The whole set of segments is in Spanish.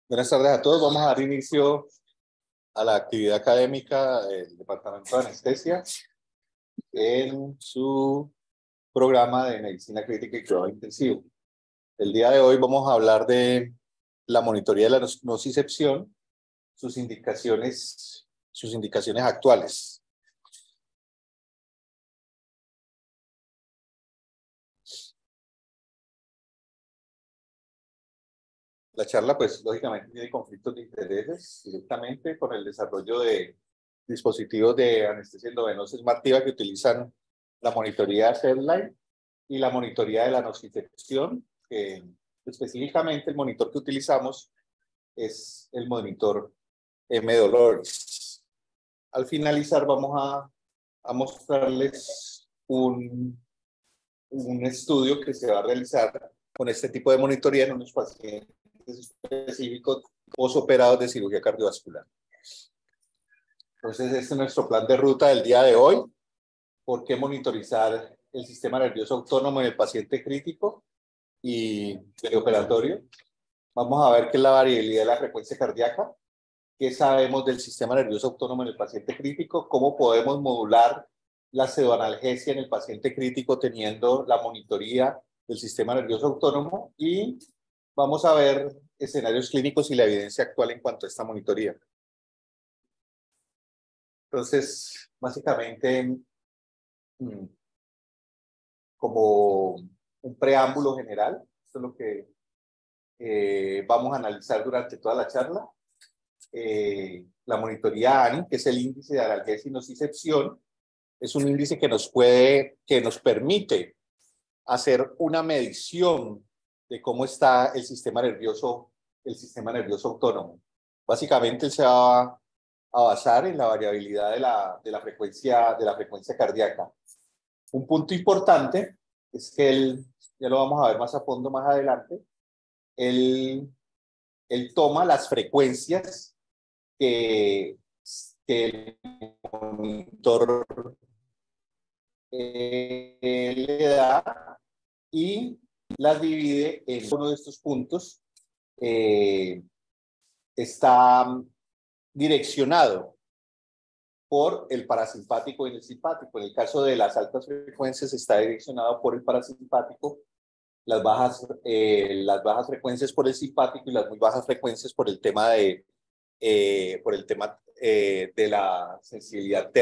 Buenas tardes a todos. Vamos a dar inicio a la actividad académica del Departamento de Anestesia en su programa de Medicina Crítica y Cuidado Intensivo. El día de hoy vamos a hablar de la monitoría de la nocicepción, sus indicaciones actuales. La charla, pues, lógicamente tiene conflictos de intereses directamente con el desarrollo de dispositivos de anestesia endovenosa SmartTIVA que utilizan la monitoría SedLine y la monitoría de la nocicepción. Específicamente, el monitor que utilizamos es el monitor M-Dolores. Al finalizar, vamos a mostrarles un estudio que se va a realizar con este tipo de monitoría en unos pacientes específicos posoperados de cirugía cardiovascular. Entonces, este es nuestro plan de ruta del día de hoy. ¿Por qué monitorizar el sistema nervioso autónomo en el paciente crítico y perioperatorio? Vamos a ver qué es la variabilidad de la frecuencia cardíaca, qué sabemos del sistema nervioso autónomo en el paciente crítico, cómo podemos modular la pseudoanalgesia en el paciente crítico teniendo la monitoría del sistema nervioso autónomo, y vamos a ver escenarios clínicos y la evidencia actual en cuanto a esta monitoría. Entonces, básicamente, como un preámbulo general, esto es lo que vamos a analizar durante toda la charla. La monitoría ANI, que es el índice de analgesia y nocicepción, es un índice que nos permite hacer una medición de cómo está el sistema nervioso autónomo. Básicamente él se va a basar en la variabilidad de la frecuencia cardíaca. Un punto importante es que ya lo vamos a ver más a fondo más adelante, él toma las frecuencias que el monitor le da y las divide en uno de estos puntos. Está direccionado por el parasimpático y el simpático. En el caso de las altas frecuencias está direccionado por el parasimpático, las bajas frecuencias por el simpático y las muy bajas frecuencias por el tema de la sensibilidad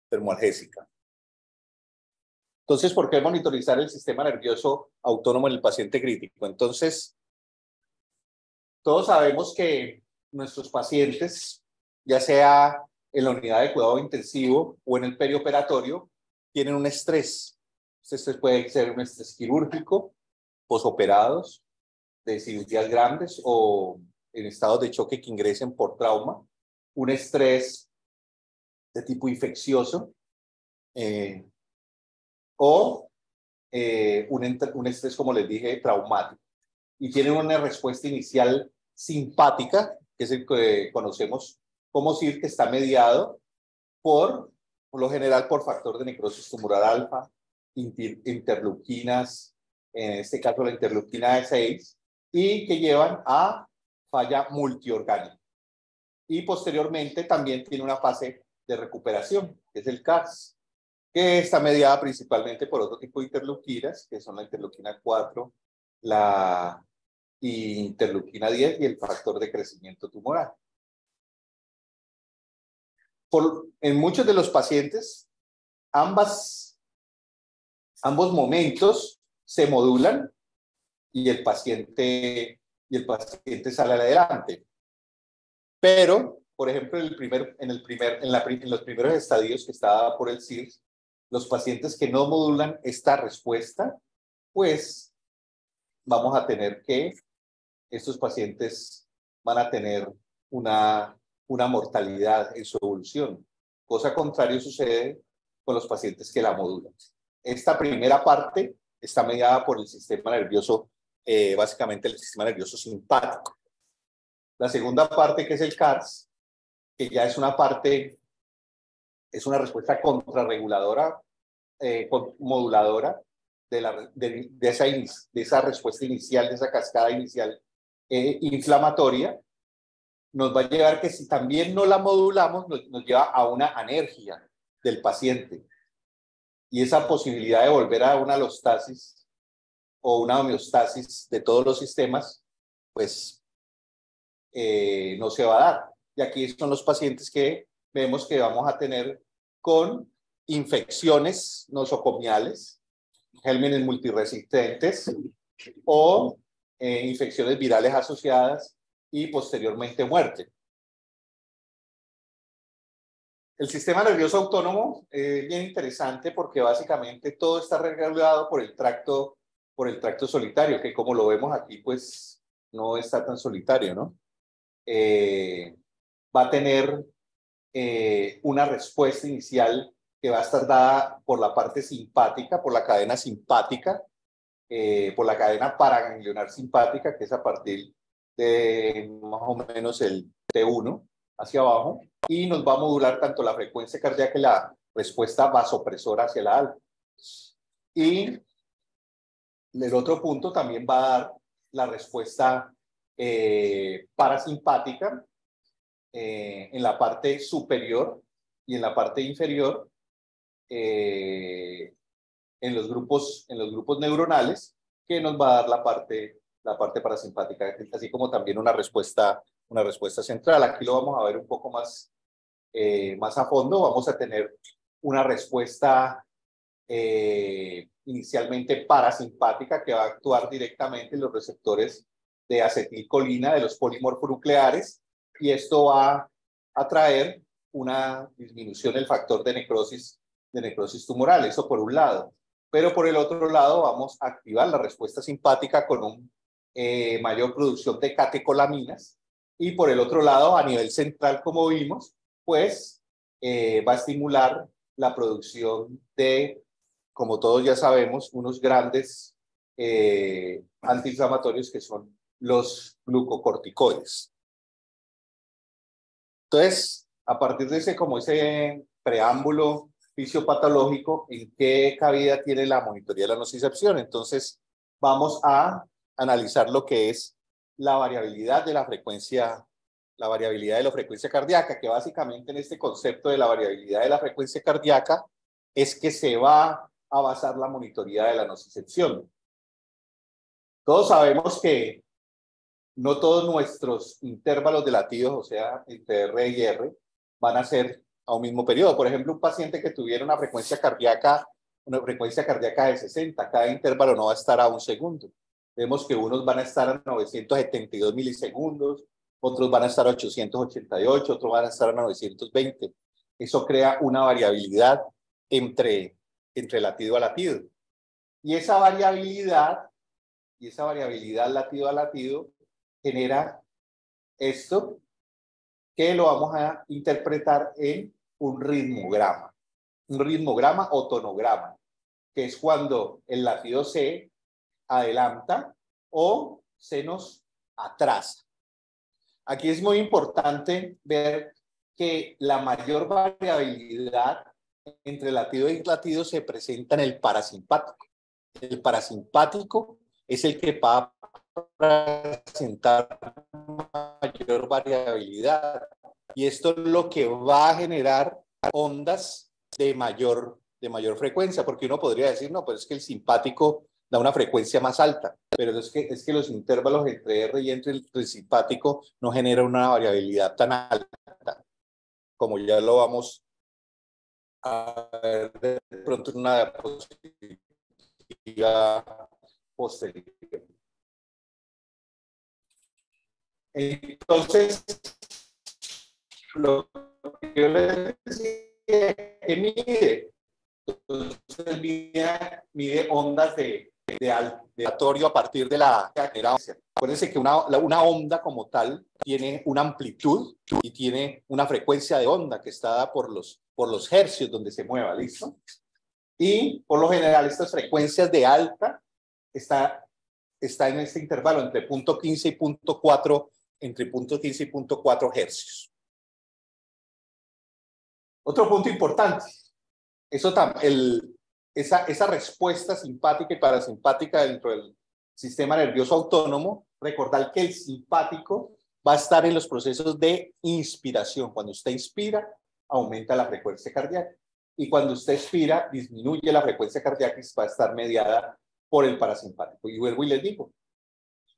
termoalgésica. Entonces, ¿por qué monitorizar el sistema nervioso autónomo en el paciente crítico? Entonces, todos sabemos que nuestros pacientes, ya sea en la unidad de cuidado intensivo o en el perioperatorio, tienen un estrés. Este estrés puede ser un estrés quirúrgico, posoperados, de cirugías grandes o en estados de choque que ingresen por trauma, un estrés de tipo infeccioso o un estrés, como les dije, traumático. Y tienen una respuesta inicial simpática, que es el que conocemos como SIR, que está mediado por lo general por factor de necrosis tumoral alfa, interleuquinas, en este caso la interleuquina 6, y que llevan a falla multiorgánica. Y posteriormente también tiene una fase de recuperación, que es el CARS, que está mediada principalmente por otro tipo de interleuquinas, que son la interleuquina 4, la interleuquina 10 y el factor de crecimiento tumoral. En muchos de los pacientes, ambos momentos se modulan y el paciente sale adelante. Pero, por ejemplo, en los primeros estadios que está por el CIRS, los pacientes que no modulan esta respuesta, pues vamos a tener que estos pacientes van a tener una mortalidad en su evolución. Cosa contraria sucede con los pacientes que la modulan. Esta primera parte está mediada por el sistema nervioso, básicamente el sistema nervioso simpático. La segunda parte, que es el CARS, que ya es una respuesta contrarreguladora, moduladora de esa respuesta inicial, de esa cascada inicial inflamatoria, nos va a llevar que si también no la modulamos, nos lleva a una anergia del paciente. Y esa posibilidad de volver a una alostasis o una homeostasis de todos los sistemas, pues no se va a dar. Y aquí son los pacientes que vemos que vamos a tener con infecciones nosocomiales, gérmenes multiresistentes o infecciones virales asociadas y posteriormente muerte. El sistema nervioso autónomo es bien interesante porque básicamente todo está regulado por el tracto solitario, que como lo vemos aquí, pues no está tan solitario, ¿no? Va a tener una respuesta inicial que va a estar dada por la parte simpática, por la cadena simpática, por la cadena paraganglionar simpática, que es a partir de más o menos el T1 hacia abajo, y nos va a modular tanto la frecuencia cardíaca y la respuesta vasopresora hacia la alta. Y el otro punto también va a dar la respuesta parasimpática en la parte superior y en la parte inferior en los grupos neuronales, que nos va a dar la parte parasimpática, así como también una respuesta central. Aquí lo vamos a ver un poco más a fondo. Vamos a tener una respuesta inicialmente parasimpática que va a actuar directamente en los receptores de acetilcolina de los polimorfonucleares, y esto va a traer una disminución del factor de necrosis tumoral, eso por un lado. Pero por el otro lado vamos a activar la respuesta simpática con una mayor producción de catecolaminas, y por el otro lado, a nivel central, como vimos, pues va a estimular la producción de, como todos ya sabemos, unos grandes antiinflamatorios que son los glucocorticoides. Entonces, a partir de ese preámbulo fisiopatológico, ¿en qué cabida tiene la monitoría de la nocicepción? Entonces, vamos a analizar lo que es la variabilidad de la frecuencia cardíaca, que básicamente en este concepto de la variabilidad de la frecuencia cardíaca es que se va a basar la monitoría de la nocicepción. Todos sabemos que no todos nuestros intervalos de latidos, o sea, entre R y R, van a ser a un mismo periodo. Por ejemplo, un paciente que tuviera una frecuencia cardíaca de 60, cada intervalo no va a estar a un segundo. Vemos que unos van a estar a 972 milisegundos, otros van a estar a 888, otros van a estar a 920. Eso crea una variabilidad entre latido a latido. Y esa variabilidad latido a latido genera esto, que lo vamos a interpretar en un ritmograma o tonograma, que es cuando el latido se adelanta o se nos atrasa. Aquí es muy importante ver que la mayor variabilidad entre latido y latido se presenta en el parasimpático. El parasimpático es el que va a presentar mayor variabilidad, y esto es lo que va a generar ondas de mayor frecuencia, porque uno podría decir, no, pues es que el simpático da una frecuencia más alta, pero es que los intervalos entre R y entre el simpático no generan una variabilidad tan alta, como ya lo vamos a ver de pronto en una diapositiva posterior. Entonces, lo que yo les decía, que mide, entonces mide ondas de aleatorio a partir de la generación. Acuérdense que una onda como tal tiene una amplitud y tiene una frecuencia de onda que está dada por los hercios donde se mueva, ¿listo? Y por lo general estas frecuencias de alta está en este intervalo entre 0.15 y 0.4, entre 0.15 y 0.4 hercios. Otro punto importante, esa respuesta simpática y parasimpática dentro del sistema nervioso autónomo, recordar que el simpático va a estar en los procesos de inspiración. Cuando usted inspira, aumenta la frecuencia cardíaca. Y cuando usted expira, disminuye la frecuencia cardíaca y va a estar mediada por el parasimpático. Y vuelvo y les digo,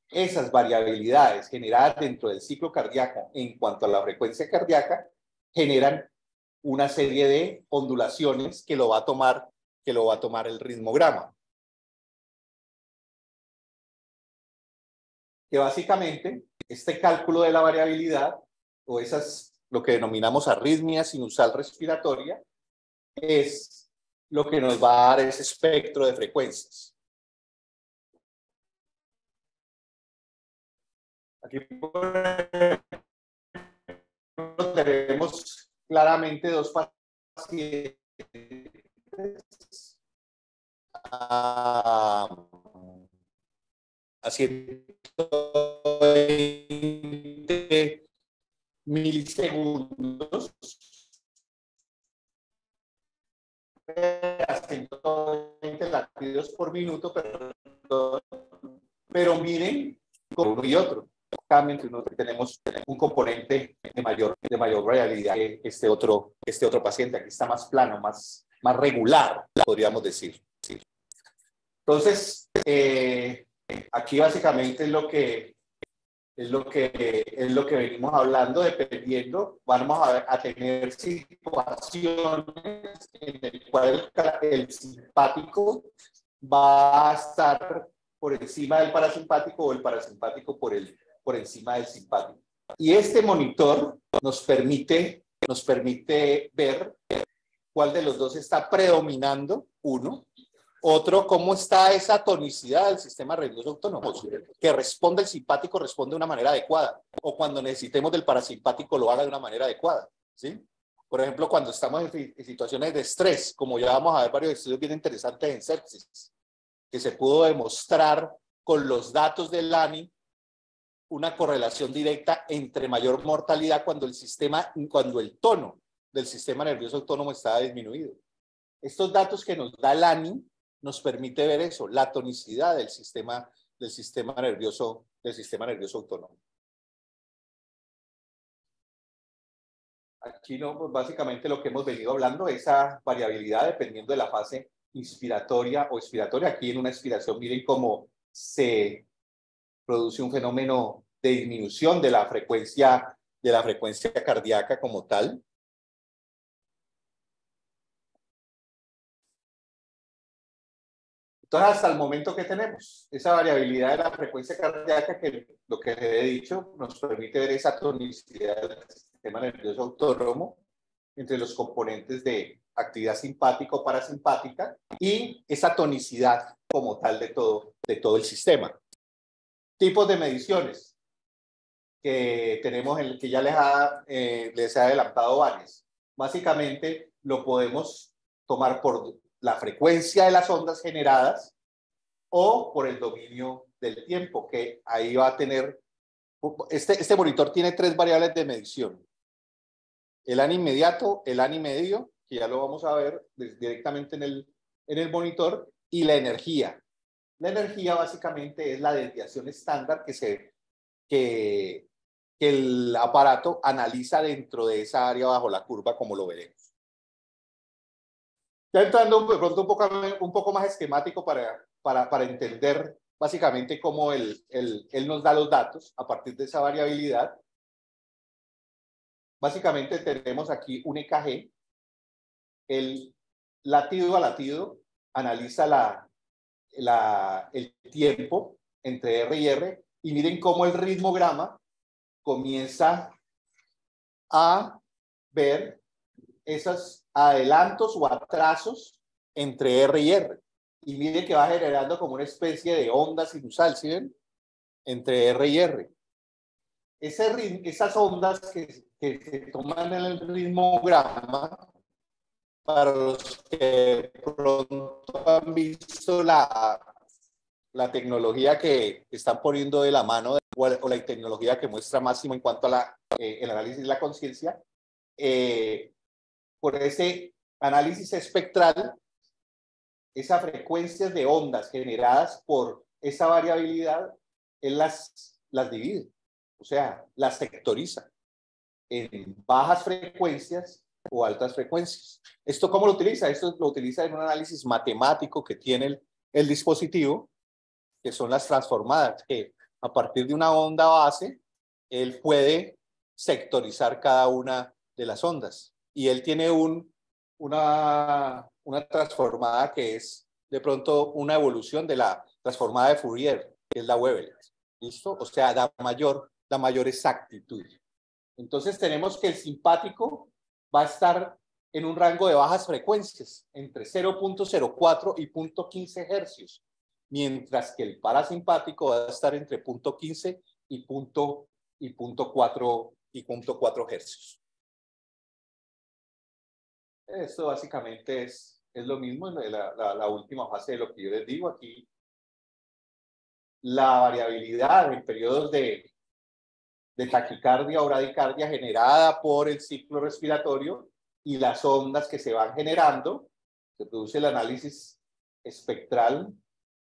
esas variabilidades generadas dentro del ciclo cardíaco en cuanto a la frecuencia cardíaca generan una serie de ondulaciones que lo va a tomar el ritmograma. Que básicamente este cálculo de la variabilidad o esas, lo que denominamos arritmia sinusal respiratoria, es lo que nos va a dar ese espectro de frecuencias. Aquí tenemos claramente dos pacientes a 120 milisegundos a 120 latidos por minuto, pero miren como uno y otro. Entre uno tenemos un componente de mayor variabilidad que este otro paciente. Aquí está más plano, más regular, podríamos decir. Entonces, aquí básicamente es lo que venimos hablando, dependiendo, vamos a tener situaciones en las cuales el simpático va a estar por encima del parasimpático o el parasimpático por encima del simpático. Y este monitor nos permite ver cuál de los dos está predominando, uno. Otro, cómo está esa tonicidad del sistema nervioso autónomo, que responde el simpático, responde de una manera adecuada, o cuando necesitemos del parasimpático lo haga de una manera adecuada, ¿sí? Por ejemplo, cuando estamos en situaciones de estrés, como ya vamos a ver varios estudios bien interesantes en sepsis, que se pudo demostrar con los datos del ANI una correlación directa entre mayor mortalidad cuando el tono del sistema nervioso autónomo estaba disminuido. Estos datos que nos da el ANI nos permite ver eso, la tonicidad del sistema nervioso autónomo. Aquí no, pues básicamente lo que hemos venido hablando, esa variabilidad dependiendo de la fase inspiratoria o expiratoria. Aquí en una expiración miren cómo se produce un fenómeno de disminución de la frecuencia cardíaca como tal. Entonces, hasta el momento que tenemos esa variabilidad de la frecuencia cardíaca, que lo que he dicho nos permite ver esa tonicidad del sistema nervioso autónomo entre los componentes de actividad simpática o parasimpática y esa tonicidad como tal de todo el sistema. Tipos de mediciones que tenemos, que ya les he adelantado varias. Básicamente lo podemos tomar por la frecuencia de las ondas generadas o por el dominio del tiempo, que ahí va a tener, este monitor tiene 3 variables de medición. El ANI inmediato, el ANI medio, que ya lo vamos a ver directamente en el monitor, y la energía. La energía básicamente es la desviación estándar que el aparato analiza dentro de esa área bajo la curva, como lo veremos. Ya entrando de pronto un poco más esquemático para entender básicamente cómo él nos da los datos a partir de esa variabilidad. Básicamente tenemos aquí un EKG. El latido a latido analiza el tiempo entre R y R, y miren cómo el ritmograma comienza a ver esos adelantos o atrasos entre R y R. Y miren que va generando como una especie de onda sinusal, ¿sí ven? Entre R y R. Esas ondas que se toman en el ritmograma, para los que pronto han visto la tecnología que están poniendo de la mano, o la tecnología que muestra Máximo en cuanto a el análisis de la conciencia, por ese análisis espectral, esas frecuencias de ondas generadas por esa variabilidad, él las divide, o sea, las sectoriza en bajas frecuencias o altas frecuencias. ¿Esto cómo lo utiliza? Esto lo utiliza en un análisis matemático que tiene el dispositivo, que son las transformadas, que a partir de una onda base, él puede sectorizar cada una de las ondas. Y él tiene una transformada que es de pronto una evolución de la transformada de Fourier, que es la Wavelet. ¿Listo? O sea, da mayor exactitud. Entonces tenemos que el simpático va a estar en un rango de bajas frecuencias, entre 0.04 y 0.15 hercios, mientras que el parasimpático va a estar entre 0.15 y 0.4 hercios. Esto básicamente es lo mismo en la última fase de lo que yo les digo aquí. La variabilidad en periodos de taquicardia o bradicardia generada por el ciclo respiratorio y las ondas que se van generando. Se produce el análisis espectral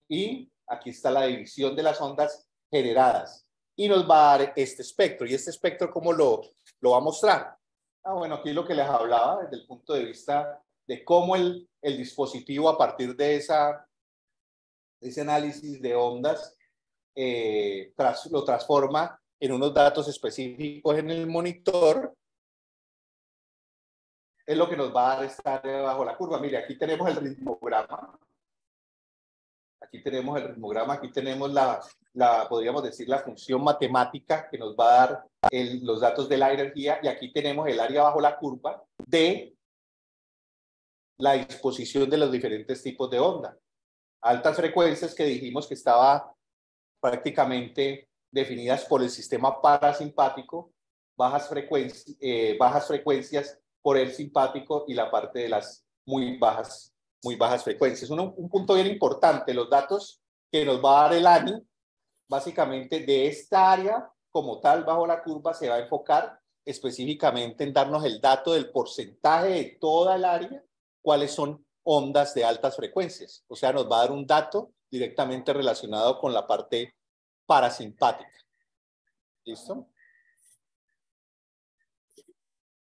y aquí está la división de las ondas generadas y nos va a dar este espectro. ¿Y este espectro cómo lo va a mostrar? Bueno, aquí lo que les hablaba desde el punto de vista de cómo el dispositivo a partir de ese análisis de ondas lo transforma en unos datos específicos en el monitor, es lo que nos va a dar estar bajo la curva. Mire, aquí tenemos el ritmograma. Aquí tenemos el ritmograma, aquí tenemos podríamos decir, la función matemática que nos va a dar los datos de la energía, y aquí tenemos el área bajo la curva de la disposición de los diferentes tipos de onda. Altas frecuencias que dijimos que estaba prácticamente definidas por el sistema parasimpático, bajas frecuencias por el simpático y la parte de las muy bajas frecuencias. Un punto bien importante, los datos que nos va a dar el ANI, básicamente de esta área como tal bajo la curva, se va a enfocar específicamente en darnos el dato del porcentaje de toda el área, cuáles son ondas de altas frecuencias. O sea, nos va a dar un dato directamente relacionado con la parte parasimpática. ¿Listo?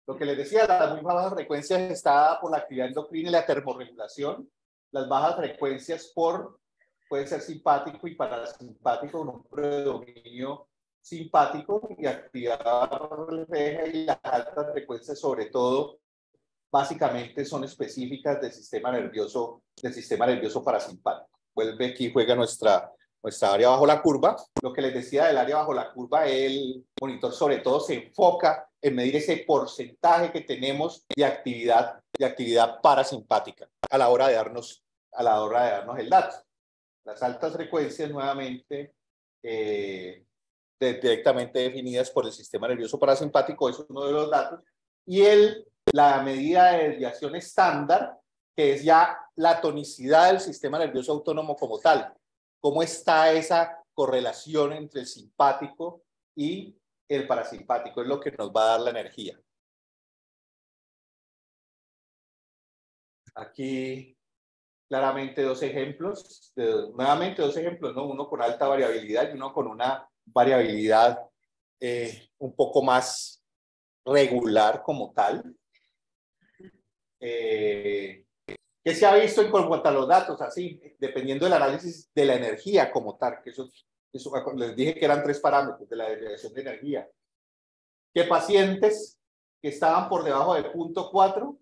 Lo que les decía, las muy bajas frecuencias está por la actividad endocrina y la termorregulación. Las bajas frecuencias puede ser simpático y parasimpático, con un predominio simpático y actividad refleja, y las altas frecuencias sobre todo básicamente son específicas del sistema nervioso parasimpático. Vuelve aquí, juega nuestra área bajo la curva. Lo que les decía del área bajo la curva, el monitor sobre todo se enfoca en medir ese porcentaje que tenemos de actividad parasimpática a la hora de darnos el dato. Las altas frecuencias nuevamente directamente definidas por el sistema nervioso parasimpático, es uno de los datos, y la medida de desviación estándar, que es ya la tonicidad del sistema nervioso autónomo como tal. ¿Cómo está esa correlación entre el simpático y el parasimpático? Es lo que nos va a dar la energía. Aquí claramente dos ejemplos, ¿no? Uno con alta variabilidad y uno con una variabilidad un poco más regular como tal. ¿Qué se ha visto en cuanto a los datos? Así, dependiendo del análisis de la energía como tal, que eso les dije que eran 3 parámetros de la desviación de energía. Que pacientes que estaban por debajo de 0.4,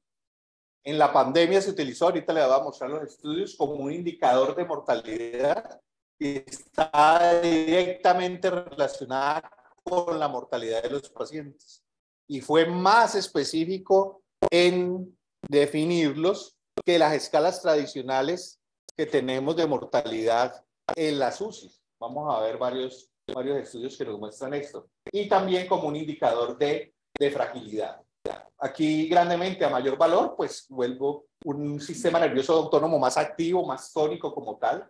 en la pandemia se utilizó, ahorita les voy a mostrar los estudios, como un indicador de mortalidad que está directamente relacionada con la mortalidad de los pacientes. Y fue más específico en definirlos que las escalas tradicionales que tenemos de mortalidad en las UCI. Vamos a ver varios estudios que nos muestran esto. Y también como un indicador de fragilidad. Aquí grandemente a mayor valor, pues vuelvo un sistema nervioso autónomo más activo, más tónico como tal.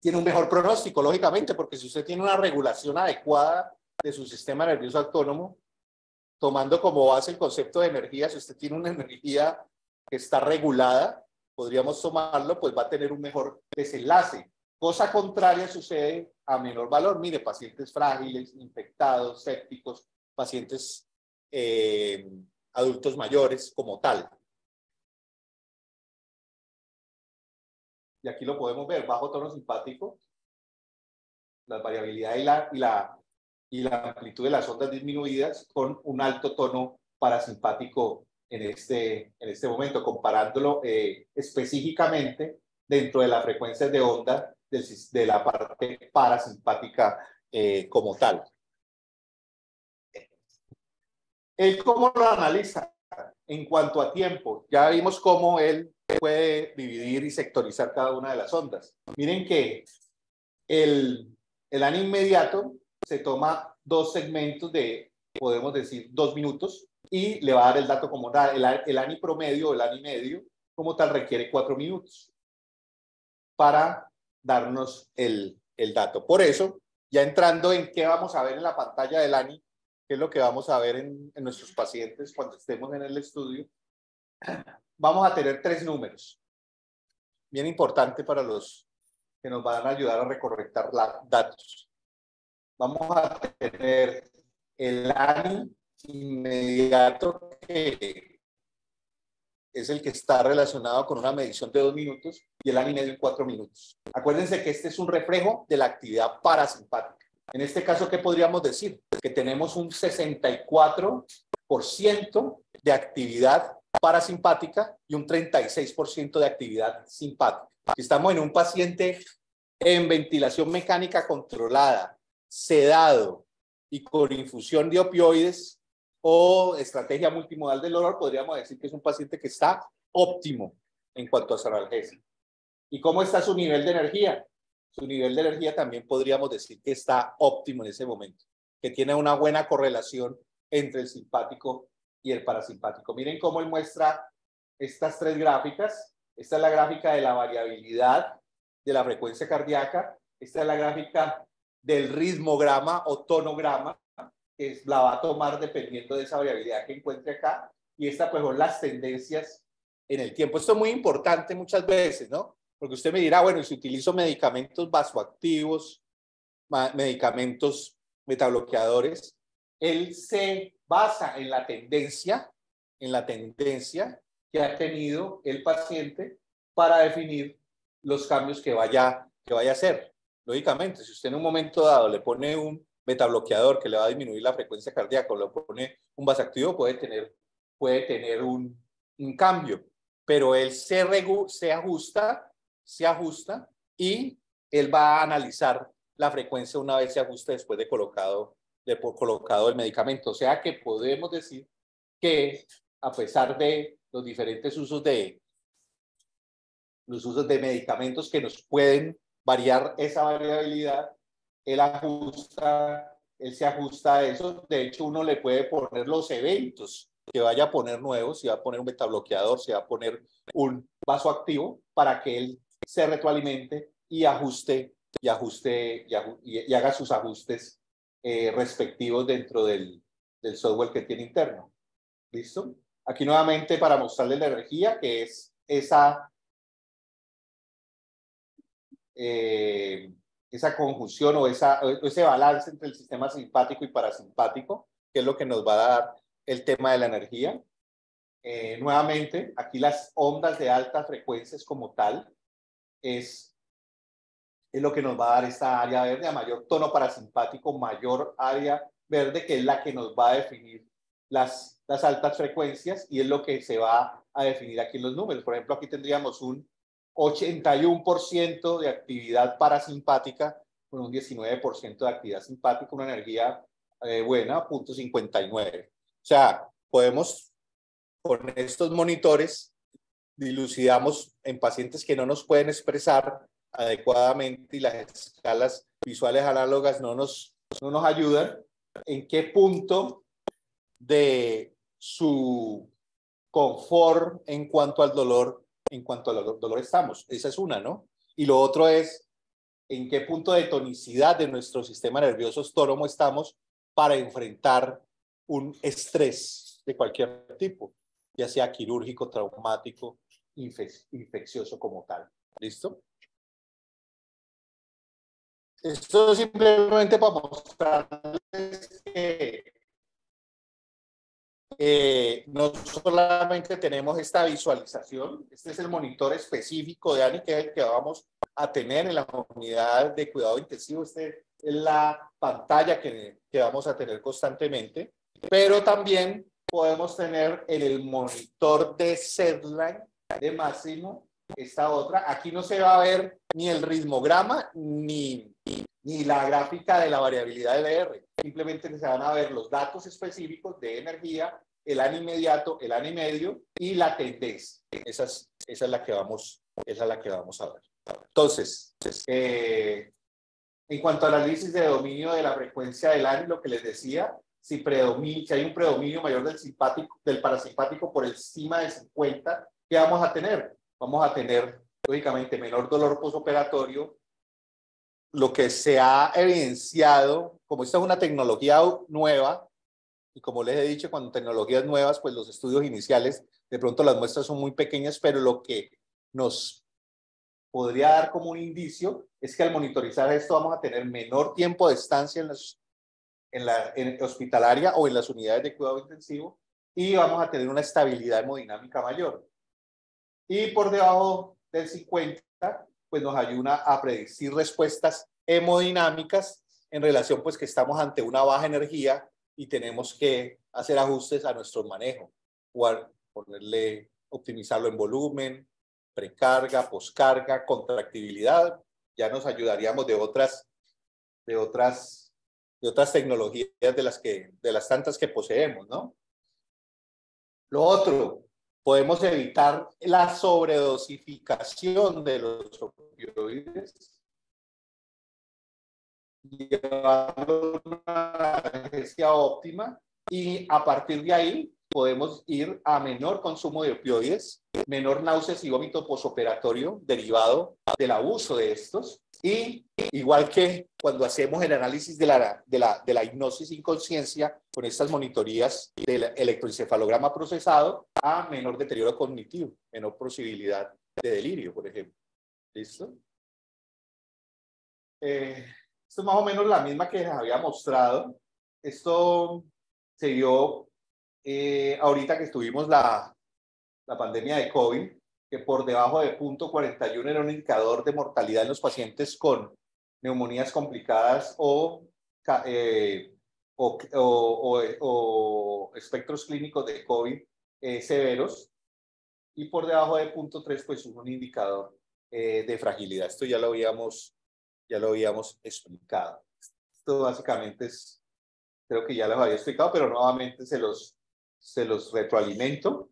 Tiene un mejor pronóstico, lógicamente, porque si usted tiene una regulación adecuada de su sistema nervioso autónomo, tomando como base el concepto de energía, si usted tiene una energía que está regulada, podríamos tomarlo, pues va a tener un mejor desenlace. Cosa contraria sucede a menor valor. Mire, pacientes frágiles, infectados, sépticos, pacientes adultos mayores como tal. Y aquí lo podemos ver, bajo tono simpático, la variabilidad y la amplitud de las ondas disminuidas con un alto tono parasimpático en este momento, comparándolo específicamente dentro de las frecuencias de onda de la parte parasimpática como tal. ¿Él cómo lo analiza? En cuanto a tiempo, ya vimos cómo él puede dividir y sectorizar cada una de las ondas. Miren que el ANI inmediato se toma dos segmentos de, podemos decir, 2 minutos y le va a dar el dato como tal. El ANI promedio o el ANI medio como tal requiere 4 minutos para darnos el dato. Por eso, ya entrando en qué vamos a ver en la pantalla del ANI, qué es lo que vamos a ver en nuestros pacientes cuando estemos en el estudio, vamos a tener 3 números. Bien importante para los que nos van a ayudar a recolectar datos. Vamos a tener el ANI inmediato, que es el que está relacionado con una medición de 2 minutos, y el ANI medio en 4 minutos. Acuérdense que este es un reflejo de la actividad parasimpática. En este caso, ¿qué podríamos decir? Que tenemos un 64% de actividad parasimpática y un 36% de actividad simpática. Si estamos en un paciente en ventilación mecánica controlada, sedado y con infusión de opioides o estrategia multimodal del dolor, podríamos decir que es un paciente que está óptimo en cuanto a su analgesia. ¿Y cómo está su nivel de energía? Su nivel de energía también podríamos decir que está óptimo en ese momento, que tiene una buena correlación entre el simpático y el parasimpático. Miren cómo él muestra estas 3 gráficas. Esta es la gráfica de la variabilidad de la frecuencia cardíaca. Esta es la gráfica del ritmograma o tonograma, que la va a tomar dependiendo de esa variabilidad que encuentre acá. Y esta pues son las tendencias en el tiempo. Esto es muy importante muchas veces, ¿no? Porque usted me dirá, bueno, y si utilizo medicamentos vasoactivos, medicamentos metabloqueadores, él se basa en la tendencia que ha tenido el paciente para definir los cambios que vaya a hacer. Lógicamente, si usted en un momento dado le pone un metabloqueador que le va a disminuir la frecuencia cardíaca o le pone un vasoactivo, puede tener un cambio, pero él se ajusta y él va a analizar la frecuencia una vez se ajuste después de colocado el medicamento. O sea que podemos decir que a pesar de los diferentes usos de medicamentos que nos pueden variar esa variabilidad, él se ajusta a eso. De hecho, uno le puede poner los eventos que vaya a poner nuevos, si va a poner un metabloqueador, si va a poner un vasoactivo, para que él se retroalimente y ajuste y haga sus ajustes respectivos dentro del software que tiene interno. ¿Listo? Aquí nuevamente para mostrarles la energía, que es esa conjunción o ese balance entre el sistema simpático y parasimpático, que es lo que nos va a dar el tema de la energía. Nuevamente, aquí las ondas de altas frecuencias como tal es lo que nos va a dar esta área verde. A mayor tono parasimpático, mayor área verde, que es la que nos va a definir las altas frecuencias, y es lo que se va a definir aquí en los números. Por ejemplo, aquí tendríamos un 81% de actividad parasimpática con un 19% de actividad simpática, una energía buena, 0.59. O sea, podemos con estos monitores dilucidamos en pacientes que no nos pueden expresar adecuadamente y las escalas visuales análogas no nos ayudan, en qué punto de su confort en cuanto al dolor estamos. Esa es una, ¿no? Y lo otro es en qué punto de tonicidad de nuestro sistema nervioso autónomo estamos para enfrentar un estrés de cualquier tipo, ya sea quirúrgico, traumático, infeccioso como tal. ¿Listo? Esto simplemente para mostrarles que no solamente tenemos esta visualización, este es el monitor específico de ANI, que es el que vamos a tener en la unidad de cuidado intensivo. Este es la pantalla que vamos a tener constantemente, pero también podemos tener en el monitor de SedLine de Máximo esta otra. Aquí no se va a ver ni el ritmograma ni la gráfica de la variabilidad del ER. Simplemente se van a ver los datos específicos de energía, el año inmediato, el año y medio y la tendencia. Esa es la que vamos a ver. Entonces, en cuanto al análisis de dominio de la frecuencia del año, lo que les decía, si hay un predominio mayor del parasimpático por encima de 50, ¿qué vamos a tener? Vamos a tener, lógicamente, menor dolor postoperatorio. Lo que se ha evidenciado, como esta es una tecnología nueva, y como les he dicho, cuando tecnologías nuevas, pues los estudios iniciales, de pronto las muestras son muy pequeñas, pero lo que nos podría dar como un indicio es que al monitorizar esto vamos a tener menor tiempo de estancia en hospitalaria o en las unidades de cuidado intensivo y vamos a tener una estabilidad hemodinámica mayor. Y por debajo del 50, pues nos ayuda a predecir respuestas hemodinámicas en relación pues que estamos ante una baja energía y tenemos que hacer ajustes a nuestro manejo, o optimizarlo en volumen, precarga, poscarga, contractibilidad. Ya nos ayudaríamos de otras tecnologías de las tantas que poseemos, ¿no? Lo otro, podemos evitar la sobredosificación de los opioides, llevarlo a una analgesia óptima y a partir de ahí podemos ir a menor consumo de opioides, menor náuseas y vómito posoperatorio derivado del abuso de estos. Y igual que cuando hacemos el análisis de la hipnosis sin conciencia con estas monitorías del electroencefalograma procesado, a menor deterioro cognitivo, menor posibilidad de delirio, por ejemplo. ¿Listo? Esto es más o menos la misma que les había mostrado. Esto se dio ahorita que estuvimos la pandemia de COVID, que por debajo de 0.41 era un indicador de mortalidad en los pacientes con neumonías complicadas o espectros clínicos de COVID severos, y por debajo de 0.3 pues un indicador de fragilidad. Esto ya lo habíamos explicado. Esto básicamente creo que ya lo había explicado, pero nuevamente se los retroalimento.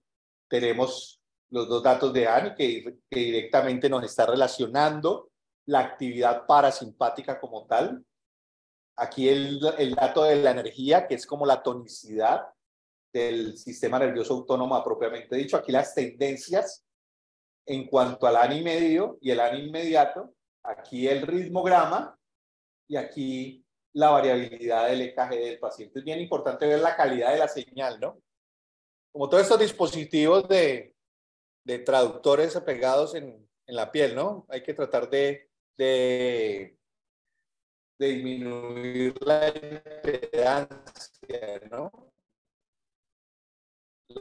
Tenemos los dos datos de ANI que directamente nos está relacionando la actividad parasimpática como tal. Aquí el dato de la energía, que es como la tonicidad del sistema nervioso autónomo propiamente dicho. Aquí las tendencias en cuanto al ANI medio y el ANI inmediato. Aquí el ritmograma y aquí la variabilidad del EKG del paciente. Es bien importante ver la calidad de la señal, ¿no? Como todos estos dispositivos de traductores pegados en la piel, ¿no? Hay que tratar de disminuir la impedancia, ¿no?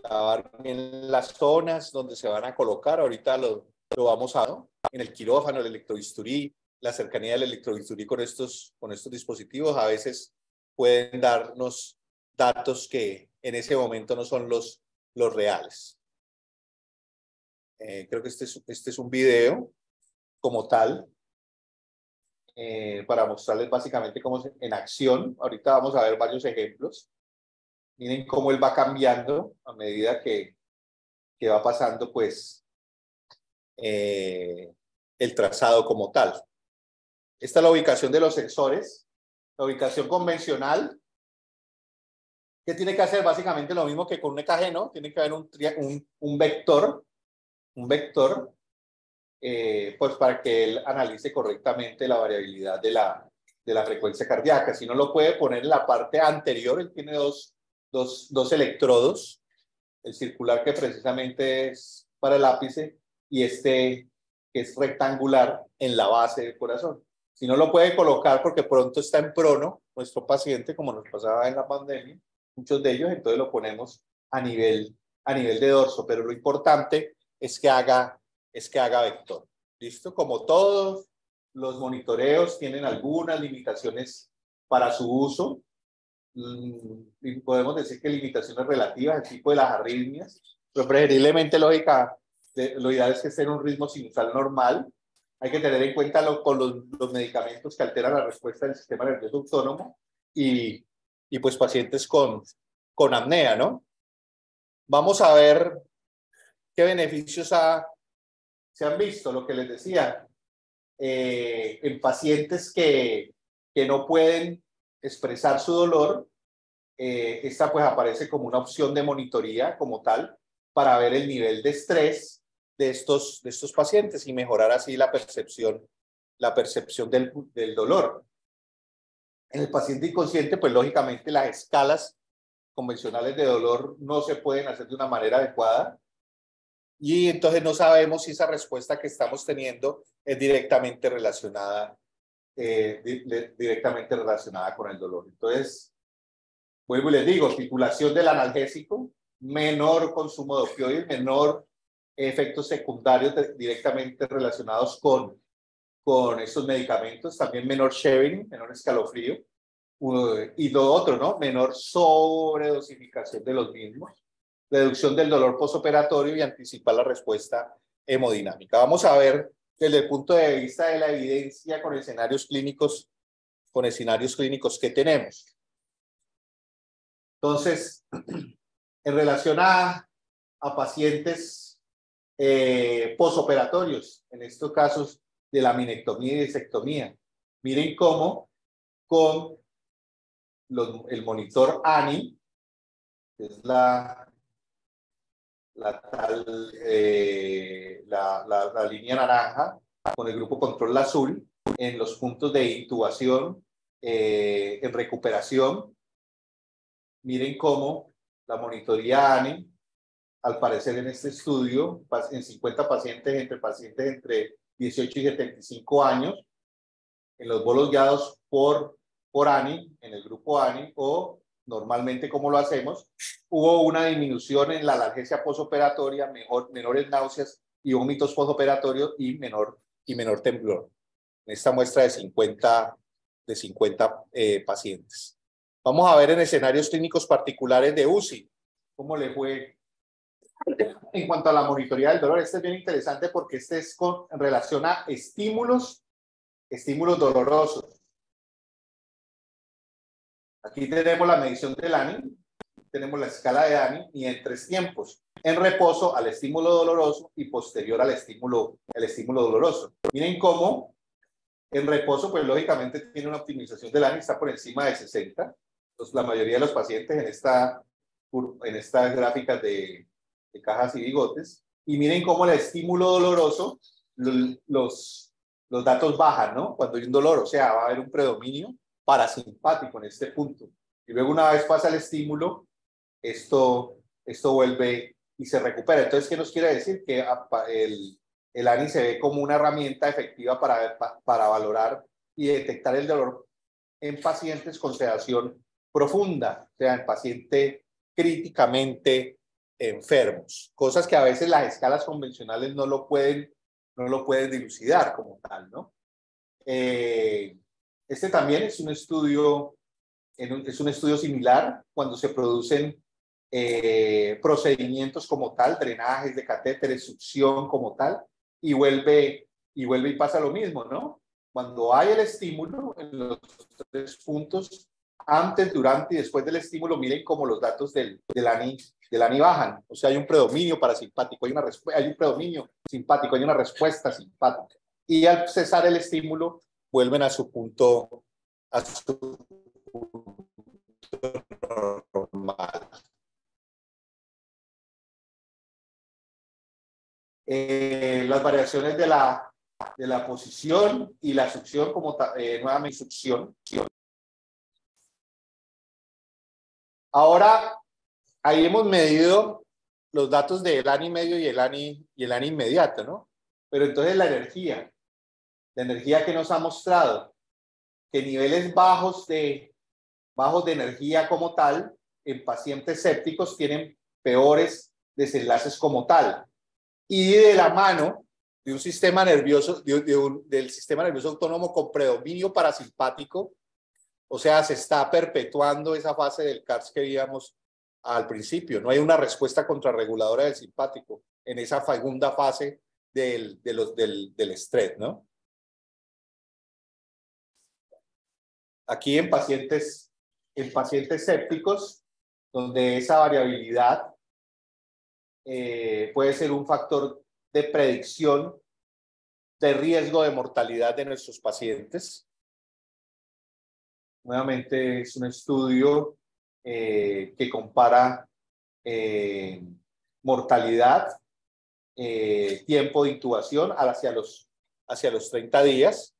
Lavar bien las zonas donde se van a colocar. Ahorita lo vamos a ver, ¿no? En el quirófano, el electrobisturí, la cercanía del electrobisturí con estos dispositivos a veces pueden darnos datos que en ese momento no son los reales. Creo que este es un video como tal para mostrarles básicamente cómo es en acción. Ahorita vamos a ver varios ejemplos. Miren cómo él va cambiando a medida que va pasando pues el trazado como tal. Esta es la ubicación de los sensores. La ubicación convencional, ¿qué tiene que hacer? Básicamente lo mismo que con un EKG, ¿no? Tiene que haber un vector, pues para que él analice correctamente la variabilidad de la frecuencia cardíaca. Si no, lo puede poner en la parte anterior. Él tiene dos electrodos, el circular que precisamente es para el ápice y este que es rectangular en la base del corazón. Si no lo puede colocar porque pronto está en prono, nuestro paciente, como nos pasaba en la pandemia, muchos de ellos, entonces lo ponemos a nivel de dorso, pero lo importante es que haga vector. ¿Listo? Como todos los monitoreos tienen algunas limitaciones para su uso, y podemos decir que limitaciones relativas al tipo de las arritmias, pero preferiblemente lo ideal es que esté en un ritmo sinusal normal. Hay que tener en cuenta con los medicamentos que alteran la respuesta del sistema nervioso autónomo y pues pacientes con apnea, ¿no? Vamos a ver qué beneficios se han visto, lo que les decía, en pacientes que no pueden expresar su dolor. Esta pues aparece como una opción de monitoría como tal para ver el nivel de estrés de estos pacientes y mejorar así la percepción del dolor. En el paciente inconsciente, pues lógicamente las escalas convencionales de dolor no se pueden hacer de una manera adecuada y entonces no sabemos si esa respuesta que estamos teniendo es directamente relacionada con el dolor. Entonces, vuelvo y les digo, titulación del analgésico, menor consumo de opioides, menor efectos secundarios directamente relacionados con estos medicamentos, también menor sharing, menor escalofrío, y lo otro, ¿no? Menor sobredosificación de los mismos, reducción del dolor postoperatorio y anticipar la respuesta hemodinámica. Vamos a ver desde el punto de vista de la evidencia con escenarios clínicos que tenemos. Entonces, en relación a pacientes posoperatorios, en estos casos de la minectomía y disectomía, miren cómo con el monitor ANI, que es la línea naranja, con el grupo control azul, en los puntos de intubación, en recuperación, miren cómo la monitoría ANI, al parecer en este estudio, en 50 pacientes entre 18 y 75 años, en los bolos guiados por ANI, en el grupo ANI, o normalmente como lo hacemos, hubo una disminución en la analgesia postoperatoria, menores náuseas y vómitos postoperatorios y menor temblor. En esta muestra de 50 pacientes. Vamos a ver en escenarios clínicos particulares de UCI, cómo le fue en cuanto a la monitoría del dolor. Este es bien interesante porque este es en relación a estímulos dolorosos. Aquí tenemos la medición del ANI, tenemos la escala de ANI y en 3 tiempos. En reposo al estímulo doloroso y posterior al estímulo doloroso. Miren cómo en reposo, pues lógicamente tiene una optimización del ANI, está por encima de 60. Entonces, la mayoría de los pacientes en estas gráficas de cajas y bigotes. Y miren cómo el estímulo doloroso, los datos bajan, ¿no? Cuando hay un dolor, o sea, va a haber un predominio parasimpático en este punto. Y luego una vez pasa el estímulo, esto vuelve y se recupera. Entonces, ¿qué nos quiere decir? Que el ANI se ve como una herramienta efectiva para valorar y detectar el dolor en pacientes con sedación profunda, o sea, en pacientes críticamente enfermos, cosas que a veces las escalas convencionales no lo pueden dilucidar como tal, ¿no? Este también es un estudio similar cuando se producen procedimientos como tal, drenajes de catéteres, succión como tal, y vuelve y pasa lo mismo, ¿no? Cuando hay el estímulo en los 3 puntos, antes, durante y después del estímulo, miren cómo los datos del ANI bajan. O sea, hay un predominio parasimpático, hay un predominio simpático, hay una respuesta simpática. Y al cesar el estímulo, vuelven a su punto normal. Las variaciones de la posición y la succión, como nuevamente succión. Ahora, ahí hemos medido los datos del ANI medio y el ANI inmediato, ¿no? Pero entonces la energía La energía que nos ha mostrado que niveles bajos de energía como tal en pacientes sépticos tienen peores desenlaces como tal. Y de la mano de un sistema nervioso, del sistema nervioso autónomo con predominio parasimpático, o sea, se está perpetuando esa fase del CARS que veíamos al principio. No hay una respuesta contrarreguladora del simpático en esa segunda fase del estrés, ¿no? Aquí en pacientes sépticos, donde esa variabilidad puede ser un factor de predicción de riesgo de mortalidad de nuestros pacientes. Nuevamente es un estudio que compara mortalidad, tiempo de intubación hacia los 30 días.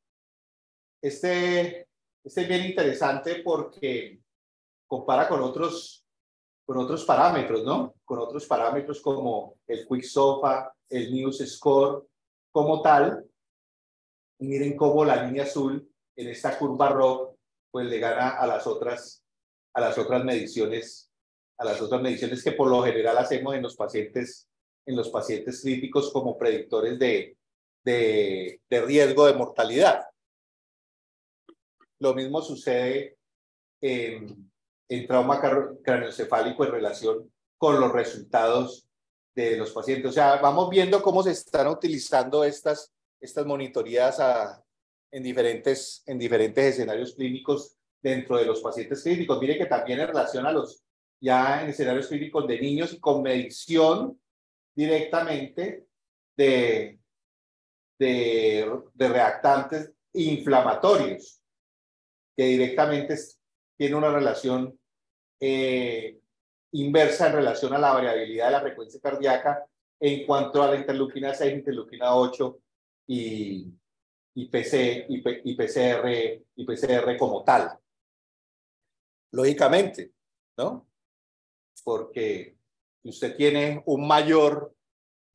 Este es bien interesante porque compara con otros parámetros, ¿no? Con otros parámetros como el Quick-SOFA, el News Score, como tal. Y miren cómo la línea azul en esta curva ROC pues le gana a las otras mediciones, que por lo general hacemos en los pacientes críticos como predictores de riesgo de mortalidad. Lo mismo sucede en trauma craneoencefálico en relación con los resultados de los pacientes. O sea, vamos viendo cómo se están utilizando estas monitorías en diferentes escenarios clínicos dentro de los pacientes clínicos. Mire que también en relación a ya en escenarios clínicos de niños y con medición directamente de reactantes inflamatorios, que directamente tiene una relación inversa en relación a la variabilidad de la frecuencia cardíaca en cuanto a la interleuquina 6, interleuquina 8 y PCR como tal. Lógicamente, ¿no? Porque usted tiene una mayor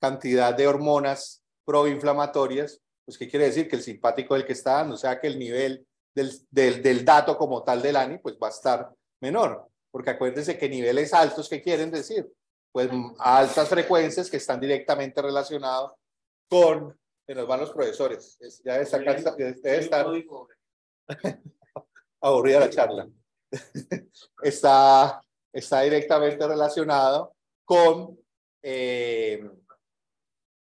cantidad de hormonas proinflamatorias, pues ¿qué quiere decir? Que el simpático es el que está dando, o sea que el nivel del dato como tal del ANI pues va a estar menor, porque acuérdense que niveles altos, ¿qué quieren decir? Pues a altas frecuencias que están directamente relacionados con, se nos van los profesores, ya debe estar aburrida la charla, está directamente relacionado con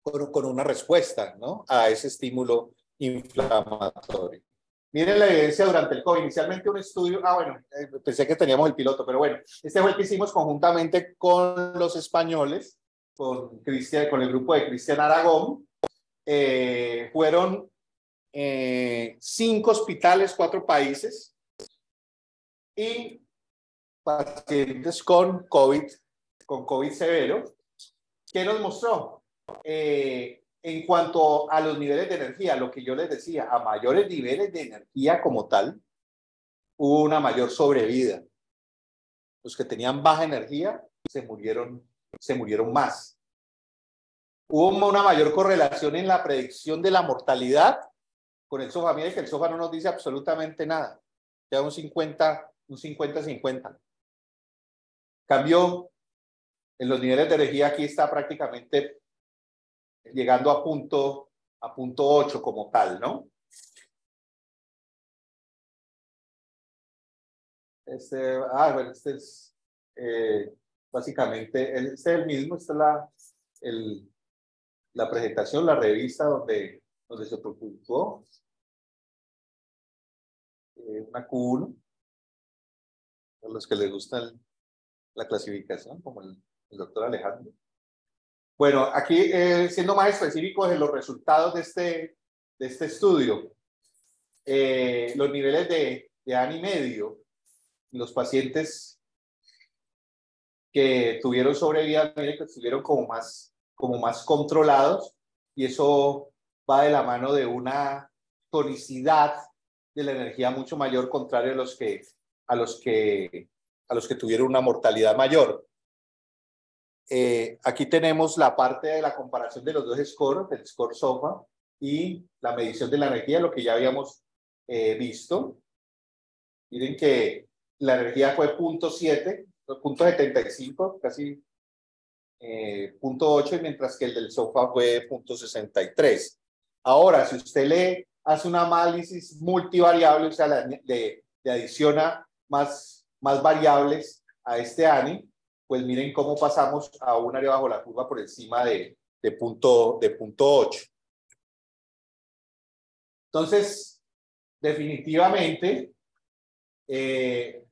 una respuesta, ¿no? A ese estímulo inflamatorio. Miren la evidencia durante el COVID. Inicialmente un estudio, pensé que teníamos el piloto, pero bueno, este fue el que hicimos conjuntamente con los españoles, con el grupo de Cristian Aragón. Fueron 5 hospitales, 4 países y pacientes con COVID severo. ¿Qué nos mostró? En cuanto a los niveles de energía, lo que yo les decía, a mayores niveles de energía como tal, hubo una mayor sobrevida. Los que tenían baja energía se murieron más. Hubo una mayor correlación en la predicción de la mortalidad con el SOFA. Miren que el SOFA no nos dice absolutamente nada. Queda un 50-50. Cambio, en los niveles de energía aquí está prácticamente llegando a punto 8 como tal, ¿no? Bueno, este es básicamente, este es el mismo, esta es la presentación, la revista donde se publicó una Q1, a los que les gusta la clasificación, como el doctor Alejandro. Bueno, aquí siendo más específicos en los resultados de este estudio, los niveles de ANI medio, los pacientes que tuvieron sobrevida, miren que estuvieron como más controlados, y eso va de la mano de una tonicidad de la energía mucho mayor, contrario a los que tuvieron una mortalidad mayor. Aquí tenemos la parte de la comparación de los dos scores, el score SOFA y la medición de la energía, lo que ya habíamos visto. Miren que la energía fue 0.7, 0.75, casi 0.8, mientras que el del sofá fue 0.63. Ahora, si usted le hace un análisis multivariable, o sea, le adiciona más variables a este ANI, pues miren cómo pasamos a un área bajo la curva por encima de 0.8. Entonces, definitivamente, ¿qué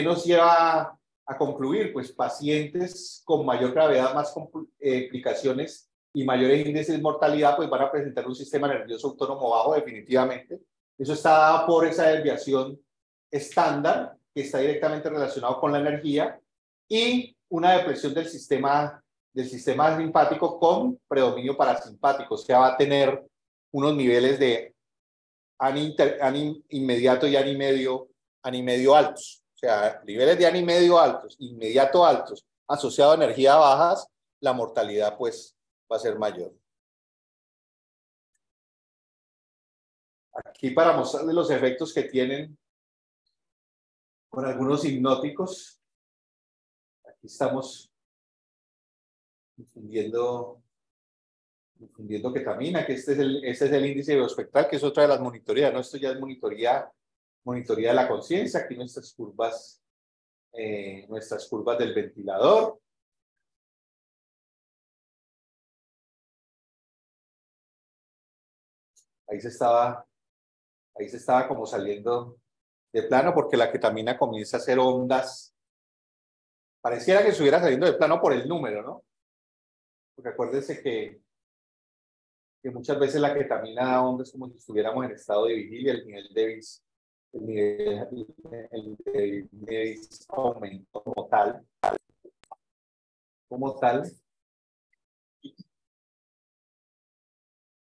nos lleva a concluir? Pues pacientes con mayor gravedad, más complicaciones y mayores índices de mortalidad, pues van a presentar un sistema nervioso autónomo bajo, definitivamente. Eso está dado por esa desviación estándar, que está directamente relacionado con la energía, y una depresión del sistema simpático con predominio parasimpático. O sea, va a tener unos niveles de ANI inmediato y ANI medio altos. O sea, niveles de ANI medio altos, inmediato altos, asociado a energía bajas, la mortalidad pues va a ser mayor. Aquí para mostrarles los efectos que tienen con algunos hipnóticos. Aquí estamos difundiendo ketamina, que este es el índice bioespectral, que es otra de las monitorías, ¿no? Esto ya es monitoría de la conciencia. Aquí nuestras curvas del ventilador. Ahí se estaba como saliendo de plano, porque la ketamina comienza a hacer ondas. Pareciera que estuviera saliendo de plano por el número, ¿no? Porque acuérdense que muchas veces la ketamina da ondas como si estuviéramos en estado de vigilia, el nivel de vis aumentó como tal.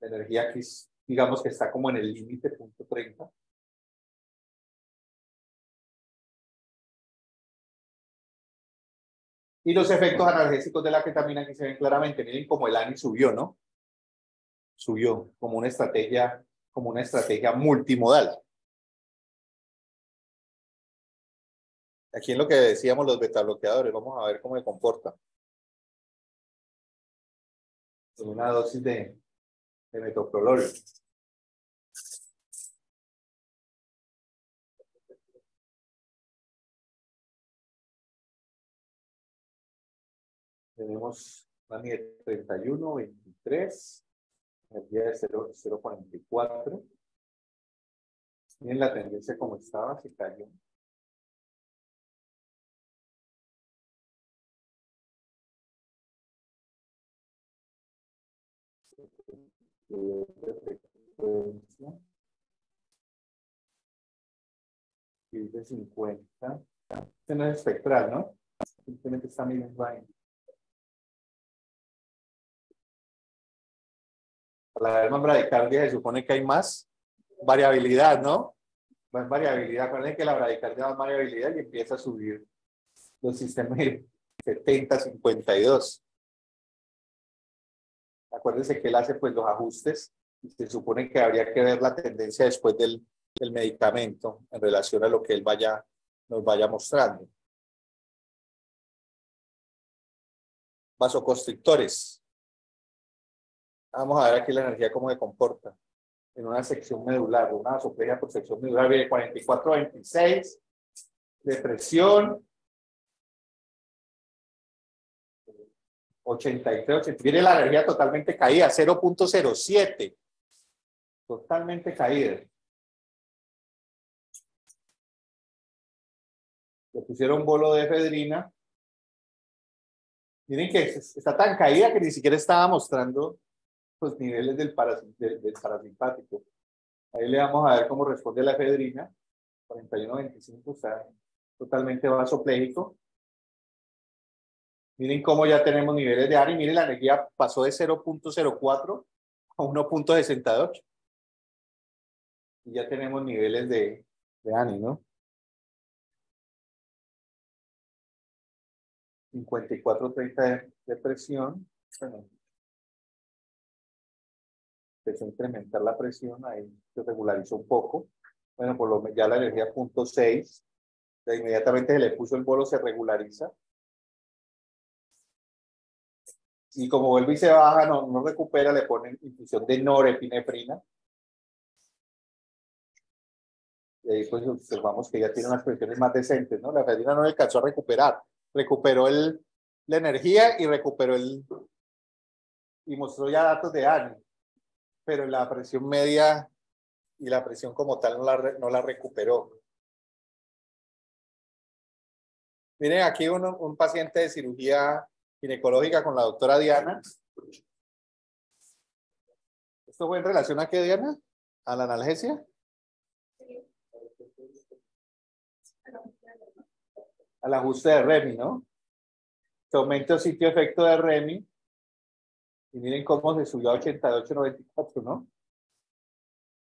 La energía aquí, digamos que está como en el límite, punto 30. Y los efectos analgésicos de la ketamina aquí se ven claramente. Miren cómo el ANI subió, ¿no? Subió como una estrategia multimodal. Aquí en lo que decíamos los betabloqueadores, vamos a ver cómo se comporta. Con una dosis de metoprolol. Tenemos una de 31, 23, energía de 0.44. Miren la tendencia como estaba, se cayó. Y de 50. Este no es espectral, ¿no? Simplemente está midiendo ahí. Para la alarma bradicardia se supone que hay más variabilidad, ¿no? Más variabilidad. Acuérdense que la bradicardia da más variabilidad y empieza a subir los sistemas 70, 52. Acuérdense que él hace pues los ajustes y se supone que habría que ver la tendencia después del medicamento en relación a lo que él nos vaya mostrando. Vasoconstrictores. Vamos a ver aquí la energía cómo se comporta en una sección medular, una vasoplegia por sección medular de 44-26, depresión, 83, viene la energía totalmente caída, 0.07, totalmente caída. Le pusieron bolo de efedrina. Miren que está tan caída que ni siquiera estaba mostrando los niveles del parasimpático. Ahí le vamos a ver cómo responde la efedrina. 41-25, está totalmente vasopléjico. Miren cómo ya tenemos niveles de ANI. Miren, la energía pasó de 0.04 a 1.68. Y ya tenemos niveles de ANI, ¿no? 54-30 de presión. Bueno, empezó a incrementar la presión, ahí se regularizó un poco. Bueno, por lo ya la energía 0.6, inmediatamente se le puso el bolo, se regulariza. Y como vuelve y se baja, no recupera, le ponen infusión de norepinefrina. Y ahí pues observamos que ya tiene unas presiones más decentes, ¿no? La efedrina no le alcanzó a recuperar. Recuperó la energía y recuperó y mostró ya datos de año. Pero la presión media y la presión como tal no la recuperó. Miren aquí un paciente de cirugía ginecológica con la doctora Diana. ¿Esto fue en relación a qué, Diana? ¿A la analgesia? Al ajuste de REMI, ¿no? Se aumenta el sitio efecto de REMI. Y miren cómo se subió a 88.94, ¿no?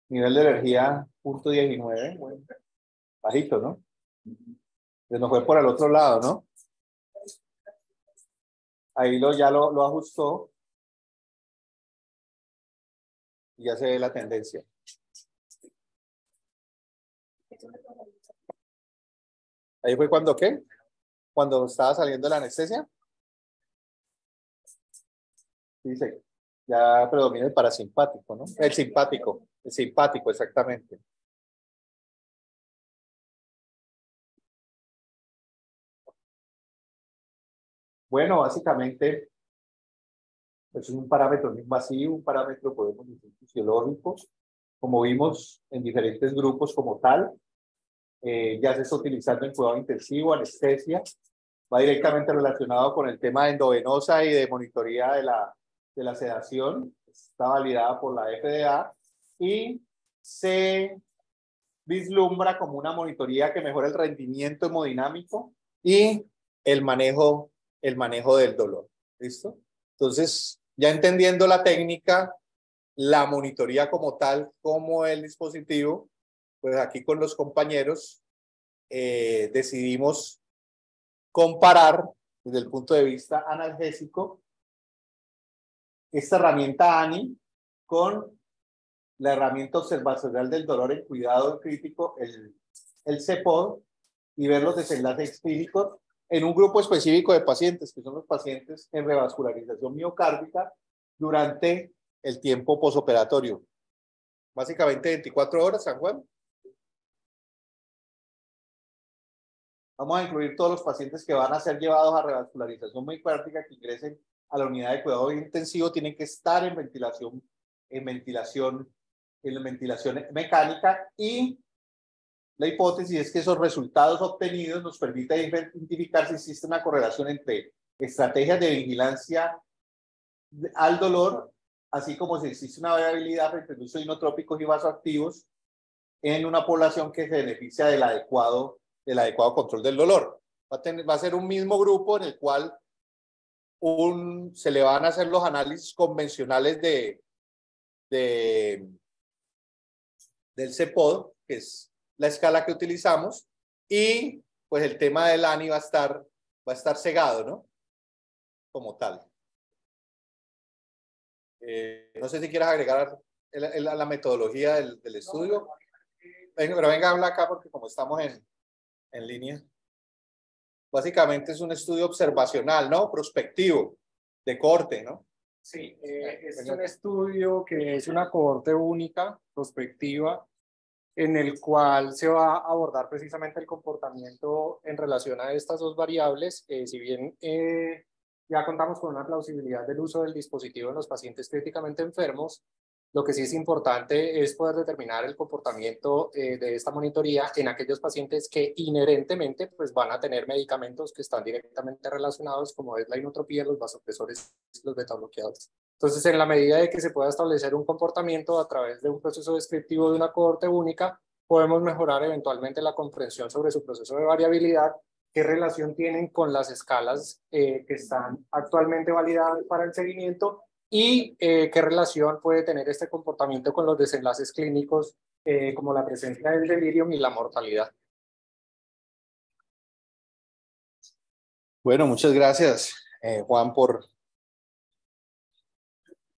Nivel de energía 0.19. Bueno, bajito, ¿no? Pues nos fue por el otro lado, ¿no? Ahí ya lo ajustó. Y ya se ve la tendencia. Ahí fue cuando, ¿qué? Cuando estaba saliendo la anestesia. Dice, ya predomina el parasimpático, ¿no? El simpático, exactamente. Bueno, básicamente, es un parámetro no invasivo, un parámetro, podemos decir, fisiológico, como vimos en diferentes grupos como tal. Ya se está utilizando en cuidado intensivo, anestesia, va directamente relacionado con el tema de endovenosa y de monitoría de la sedación, está validada por la FDA y se vislumbra como una monitoría que mejora el rendimiento hemodinámico y el manejo del dolor. ¿Listo? Entonces, ya entendiendo la técnica, la monitoría como tal, como el dispositivo, pues aquí con los compañeros decidimos comparar desde el punto de vista analgésico esta herramienta ANI con la herramienta observacional del dolor en cuidado crítico, el CEPOD, y ver los desenlaces clínicos en un grupo específico de pacientes, que son los pacientes en revascularización miocárdica durante el tiempo posoperatorio. Básicamente 24 horas, San Juan. Vamos a incluir todos los pacientes que van a ser llevados a revascularización miocárdica que ingresen a la unidad de cuidado intensivo, tienen que estar en ventilación mecánica, y la hipótesis es que esos resultados obtenidos nos permiten identificar si existe una correlación entre estrategias de vigilancia al dolor, así como si existe una variabilidad frente al uso de inotrópicos y vasoactivos en una población que se beneficia del adecuado control del dolor. Va a ser un mismo grupo en el cual se le van a hacer los análisis convencionales del CEPOD, que es la escala que utilizamos, y pues el tema del ANI va a estar cegado, ¿no? Como tal. No sé si quieras agregar la metodología del estudio. Pero venga, habla acá porque como estamos en línea. Básicamente es un estudio observacional, ¿no? Prospectivo, de cohorte, ¿no? Sí, es un estudio que es una cohorte única, prospectiva, en el cual se va a abordar precisamente el comportamiento en relación a estas dos variables. Si bien ya contamos con una plausibilidad del uso del dispositivo en los pacientes críticamente enfermos, lo que sí es importante es poder determinar el comportamiento de esta monitoría en aquellos pacientes que inherentemente pues, van a tener medicamentos que están directamente relacionados, como es la inotropía, los vasopresores, los betabloqueadores. Entonces, en la medida de que se pueda establecer un comportamiento a través de un proceso descriptivo de una cohorte única, podemos mejorar eventualmente la comprensión sobre su proceso de variabilidad, qué relación tienen con las escalas que están actualmente validadas para el seguimiento y qué relación puede tener este comportamiento con los desenlaces clínicos como la presencia del delirium y la mortalidad. Bueno, muchas gracias, Juan, por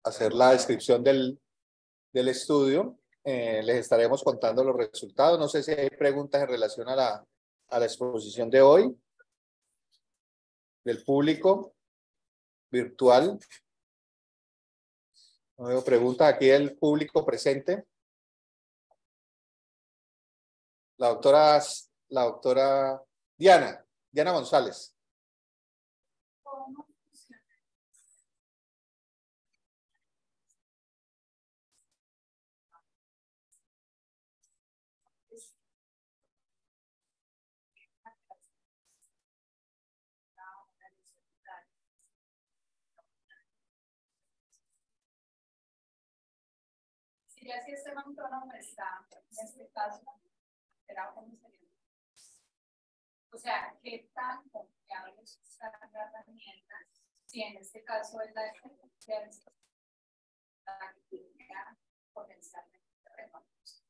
hacer la descripción del del estudio. Les estaremos contando los resultados. No sé si hay preguntas en relación a la exposición de hoy, del público virtual. No veo preguntas aquí del público presente. La doctora Diana González. Si ya si este autónomo está, en este caso, será como sería. O sea, ¿qué tan confiable es esta herramienta? Si en este caso es la potencialmente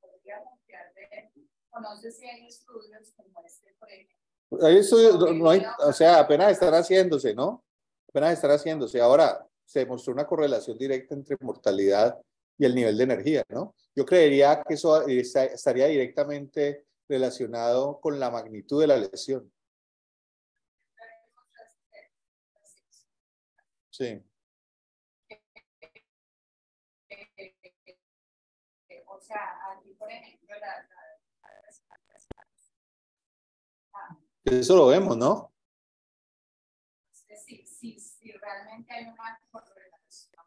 podría confiar de él, o no sé si hay estudios como este, por ejemplo. Hay estudios, no hay, o sea, apenas están haciéndose, ¿no? Apenas están haciéndose. Ahora se demostró una correlación directa entre mortalidad y el nivel de energía, ¿no? Yo creería que eso estaría directamente relacionado con la magnitud de la lesión. Sí. O sea, aquí, por ejemplo, Eso lo vemos, ¿no? Si realmente hay una correlación.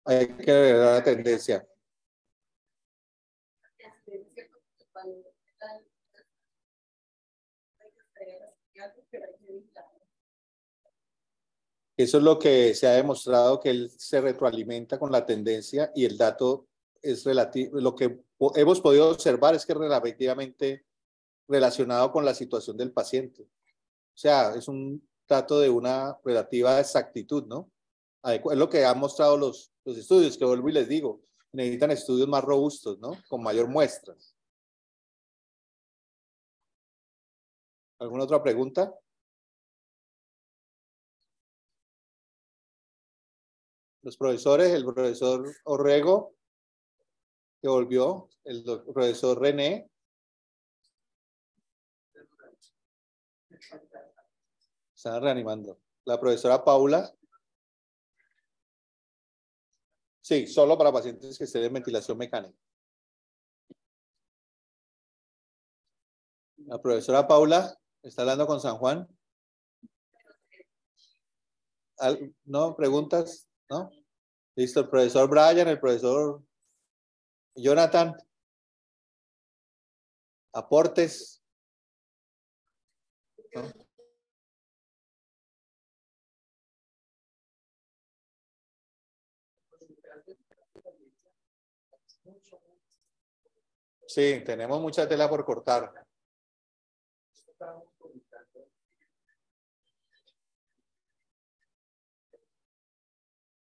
Hay que ver la tendencia. Eso es lo que se ha demostrado, que él se retroalimenta con la tendencia y el dato es relativo. Lo que hemos podido observar es que es relativamente relacionado con la situación del paciente. O sea, es un dato de una relativa exactitud, ¿no? Es lo que han mostrado los estudios, que vuelvo y les digo, necesitan estudios más robustos, ¿no? Con mayor muestras. ¿Alguna otra pregunta? Los profesores, el profesor Orrego, que volvió, el profesor René. Están reanimando. La profesora Paula. Sí, solo para pacientes que estén en ventilación mecánica. La profesora Paula está hablando con San Juan. ¿No? ¿Preguntas? ¿No? Listo, el profesor Brian, el profesor Jonathan. Aportes. ¿No? Sí, tenemos mucha tela por cortar.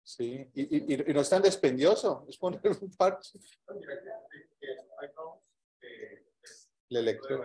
Sí, y no es tan dispendioso, es poner un parche. El electro.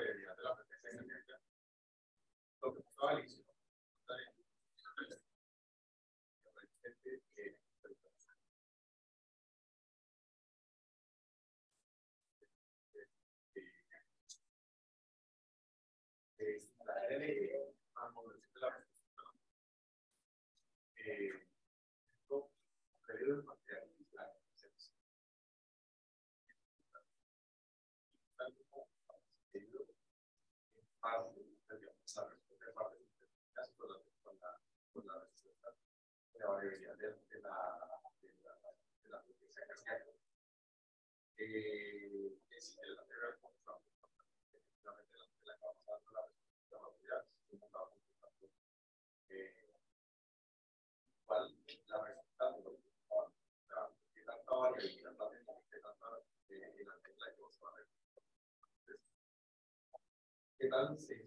¿Qué tal se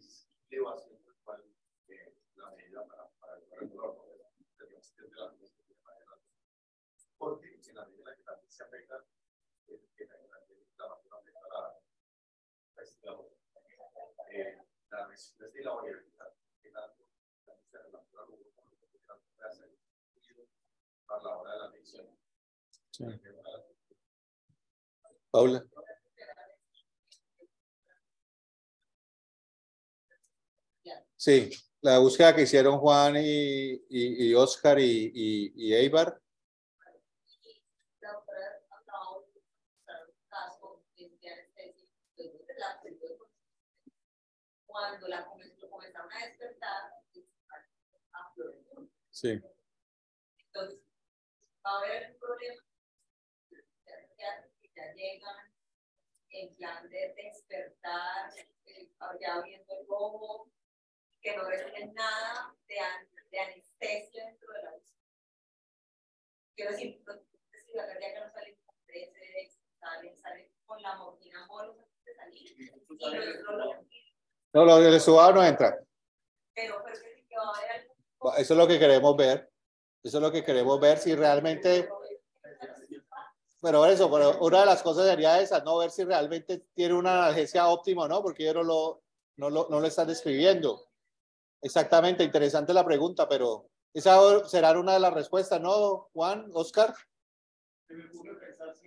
lleva siempre la medida para el regulador? Porque en la medida que también se afecta, que la inflamación afecta la resistencia y la variabilidad, que tanto se relaciona con lo que se hace a la hora de la medición. Sí. Paula. Sí, la búsqueda que hicieron Juan y Oscar y Eibar. Cuando la comenzaron a despertar, Sí. entonces va a haber un problema que ya llegan en plan de despertar, ya viendo el robo, que no reciben nada de anestesia dentro de la UCI. Quiero decir, la cardíaca no sale con 13, salen con la morfina mono de salir, y No, lo del subado no entra. pero que va a haber algo. Eso es lo que queremos ver. Eso es lo que queremos ver si realmente. Pero una de las cosas sería esa, no ver si realmente tiene una analgesia óptima o no, porque ellos no lo están describiendo. Exactamente, interesante la pregunta, pero esa será una de las respuestas, ¿no, Juan, Oscar?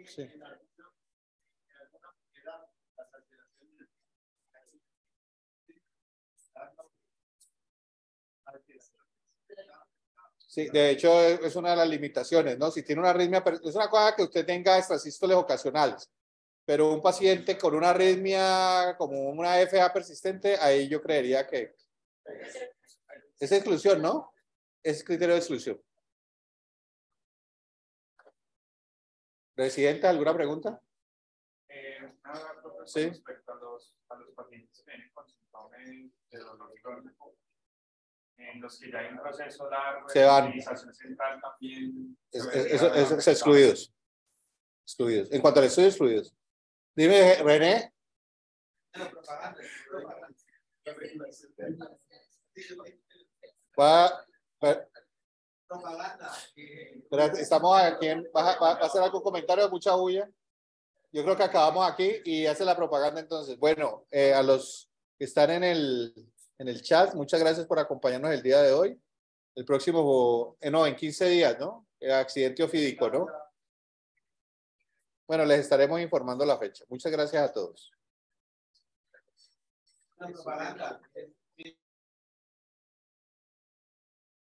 Sí. Sí, de hecho es una de las limitaciones, ¿no? Si tiene una arritmia, es una cosa que usted tenga extrasístoles ocasionales, pero un paciente con una arritmia como una FA persistente, ahí yo creería que es exclusión, ¿no? Es criterio de exclusión. ¿Residente, alguna pregunta? Sí. Respecto a los pacientes que vienen con síndrome de dolor crónico, en los que ya hay un proceso largo se de van. movilización central también. Es excluidos. Excluidos. En cuanto al estudio, excluidos. Dime, René. Estamos aquí. ¿Va a hacer algún comentario? Mucha bulla. Yo creo que acabamos aquí y hace la propaganda entonces. Bueno, a los que están en el chat, muchas gracias por acompañarnos el día de hoy. El próximo, no, en 15 días, ¿no? Accidente ofídico, ¿no? Bueno, les estaremos informando la fecha. Muchas gracias a todos.